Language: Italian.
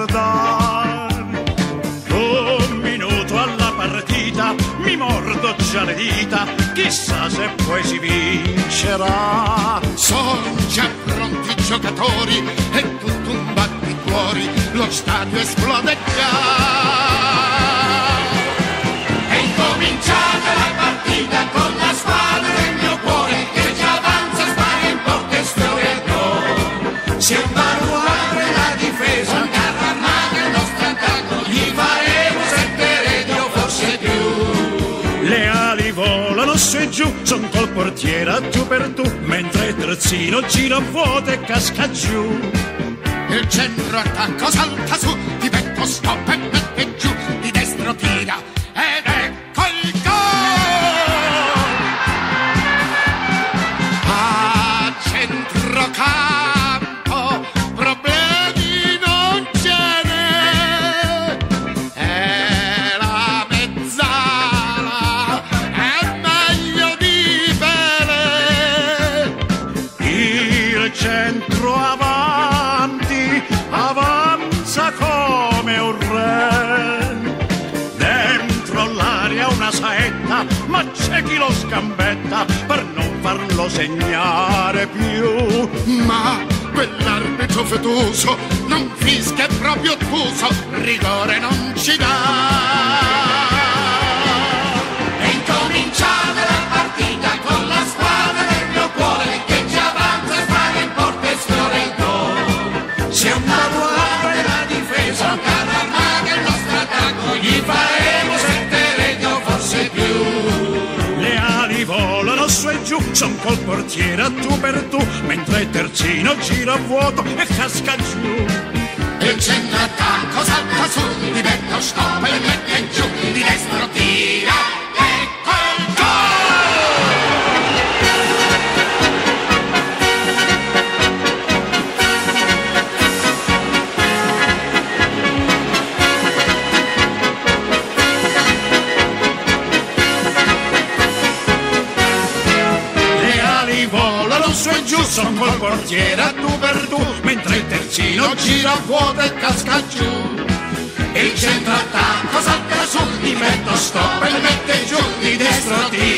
guardare. Un minuto alla partita, mi mordo già le dita, chissà se poi si vincerà. Sono già pronti i giocatori e tutto un batticuori, lo stadio esplode già. È incominciata la partita con la squadra del mio cuore che già avanza, spara in porta e sfiora il gol. Se un baluardo la difesa, un carro armato il nostro attacco, gli faremo 7 reti o forse più. Le ali volano su e giù, son col portiere a tu per tu, mentre il terzino gira vuoto e casca giù. Il centro attacco salta su, di petto stop e mette giù, di destro tira ed ecco il gol! A centrocampo problemi non ce n'è, è la mezzala, è meglio di Pelé. Il centro avanti avanza come un re, dentro l'area una saetta, ma c'è chi lo scambetta per non farlo segnare più. Ma quell'arbitro fetuso non fischia, è proprio ottuso, rigore non ci dà. È incominciata la partita con la squadra del mio cuore che già avanza, spara in porta e sfiora il gol. Se un baluardo la difesa, un carro armato il nostro attacco, gli faremo 7 reti o forse più. Le ali volano su e giù, son col portiere a tu per tu, mentre il terzino gira vuoto e casca giù. Il centro attacco salta su, di petto stop e mette giù, di destro tira, ecco il Su e giù, son col portiere a tu per tu, mentre il terzino gira vuoto e casca giù. il centro attacco salta su, di petto stop e mette giù, di destro tira.